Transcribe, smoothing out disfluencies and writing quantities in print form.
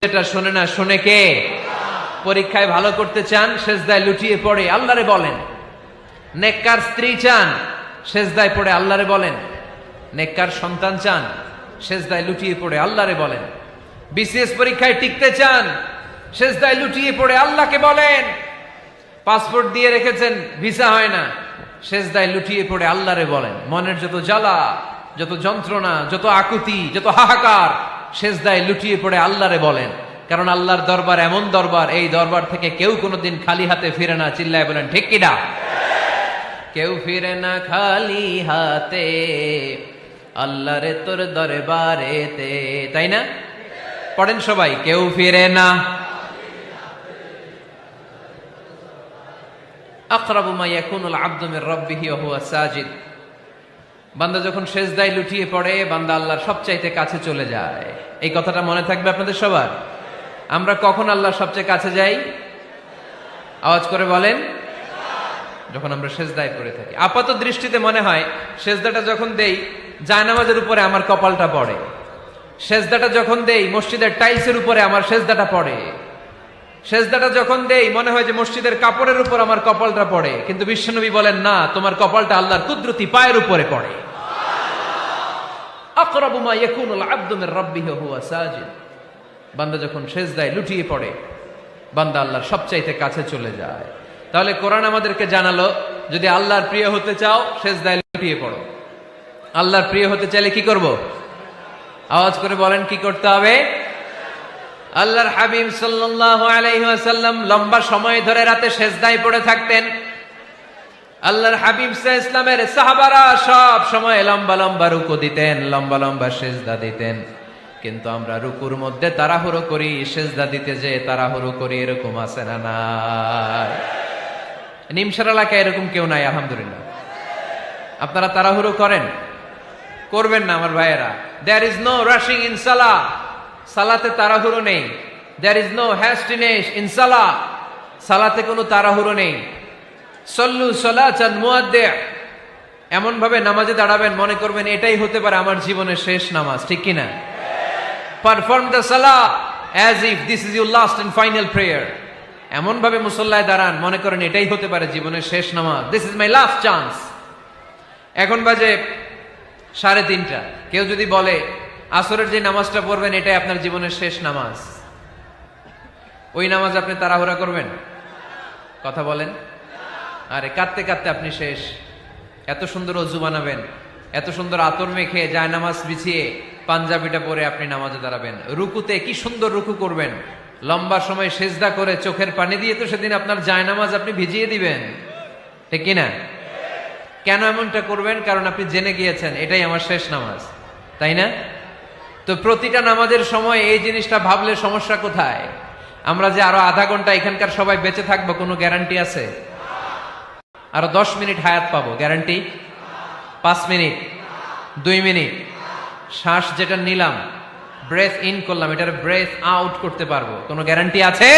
এটা শোনে না, শোনে কে? পরীক্ষায় ভালো করতে চান, সেজদায় লুটিয়ে পড়ে আল্লাহরে বলেন। নেককার স্ত্রী চান, সেজদায় পড়ে আল্লাহরে বলেন। নেককার সন্তান চান, সেজদায় লুটিয়ে পড়ে আল্লাহরে বলেন। বিসিএস পরীক্ষায় টিকতে চান, সেজদায় লুটিয়ে পড়ে আল্লাহকে বলেন। পাসপোর্ট দিয়ে রেখেছেন, ভিসা হয় না, সেজদায় লুটিয়ে পড়ে আল্লাহরে বলেন। মনের যত জ্বালা, যত যন্ত্রণা, যত আকুতি, যত হাহাকার, সেজদায় লুটিয়ে পড়ে আল্লাহরে বলেন। কারণ আল্লাহর দরবার এমন দরবার, এই দরবার থেকে কেউ কোনোদিন খালি হাতে ফিরে না। চিল্লায় বলেন ঠিক কিনা? কেউ ফিরে না খালি হাতে আল্লাহরে তোর দরবারেতে, তাই না? পড়েন সবাই, কেউ ফিরে না। আকরাবু মা ইয়াকুনুল আবদু মির রাব্বিহি ওয়া হুয়া সাজিদ। বান্দা যখন সেজদায় লুটিয়ে পড়ে, বান্দা আল্লাহর সবচাইতে কাছে চলে যায়। এই কথাটা মনে থাকবে আপনাদের সবার। আমরা কখন আল্লাহর সবচেয়ে কাছে যাই? আওয়াজ করে বলেন। যখন আমরা সেজদায় পড়ে থাকি। আপাত দৃষ্টিতে মনে হয় সেজদাটা যখন দেই, জায়নামাজের উপরে আমার কপালটা পড়ে। সেজদাটা যখন দেই, মসজিদের টাইলসের উপরে আমার সেজদাটা পড়ে। সেজদাটা যখন দেই, মনে হয় যে মসজিদের কাপড়ের উপর আমার কপালটা পড়ে। কিন্তু বিশ্বনবী বলেন, না, তোমার কপালটা আল্লাহর কুদরতি পায়ের উপরে পড়ে। আকরাবু মা ইয়াকুনুল আবদু মির রাব্বিহি ওয়া হুয়া সাজিদ। বান্দা যখন সেজদায় লুটিয়ে পড়ে, বান্দা আল্লাহর সবচাইতে কাছে চলে যায়। তাহলে কোরআন আমাদেরকে জানালো, যদি আল্লাহর প্রিয় হতে চাও, সেজদায় লুটিয়ে পড়ো। আল্লাহর প্রিয় হতে চাইলে কি করব? আওয়াজ করে বলেন, কি করতে হবে? আল্লাহর হাবিব সাল্লাল্লাহু আলাইহি ওয়াসাল্লাম লম্বা সময় ধরে রাতে সেজদায় পড়ে থাকতেন। আল্লাহর হাবিব সাল্লাল্লাহু আলাইহি ওয়াসাল্লামের সাহাবারা সব সময় লম্বা লম্বা রুকু দিতেন, লম্বা লম্বা সেজদা দিতেন। কিন্তু আমরা রুকুর মধ্যে তাড়াহুড়ো করি, সেজদা দিতে যে তাড়াহুড়ো করি, এরকম আছে না নাই? নিমসার এলাকায় এরকম কেউ নাই আলহামদুলিল্লাহ। আপনারা তাড়াহুড়ো করেন? করবেন না আমার ভাইয়েরা। There is no rushing in সালাহ। সালাতে তাড়াহুড়ো নেই। There is no hastiness in সালাহ। সালাতে কোনো তাড়াহুড়ো নেই। সল্লু সালাতান মুআদ্দি'। এমন ভাবে নামাজে দাঁড়াবেন, মনে করবেন এটাই হতে পারে আমার জীবনের শেষ নামাজ, ঠিক কিনা? পারফর্ম দ্য সালাহ as if this is your last and final prayer. এমন ভাবে মুসল্লায় দাঁড়ান, মনে করেন এটাই হতে পারে জীবনের শেষ নামাজ। This is my last chance. এখন বাজে 3:30। কেউ যদি বলে আসরের যে নামাজটা পড়বেন এটাই আপনার জীবনের শেষ নামাজ, ওই নামাজ আপনি তাড়াহুড়া করবেন? কথা বলেন। আরে কাঁদতে কাঁদতে আপনি শেষ। এত সুন্দর ওযু বানাবেন, এত সুন্দর আতর মেখে জায়নামাজ বিছিয়ে পাঞ্জাবিটা পরে আপনি নামাজে দাঁড়াবেন। রুকুতে কি সুন্দর রুকু করবেন, লম্বা সময় সেজদা করে চোখের পানি দিয়ে তো সেদিন আপনার জায়নামাজ আপনি ভিজিয়ে দিবেন, ঠিক কিনা? কেন এমনটা করবেন? কারণ আপনি জেনে গিয়েছেন এটাই আমার শেষ নামাজ, তাই না? তো প্রতিটা নামাজের সময় এই জিনিসটা ভাবলে সমস্যা কোথায়? আমরা যে আরো আধা ঘন্টা এখানকার সবাই বেঁচে থাকবো, কোনো গ্যারান্টি আছে? আরো 10 মিনিট হায়াত পাবো, গ্যারান্টি? 5 মিনিট, 2 মিনিট, শ্বাস যেটা নিলাম, ব্রেথ ইন করলাম, এটার ব্রেথ আউট করতে পারবো, কোনো গ্যারান্টি আছে?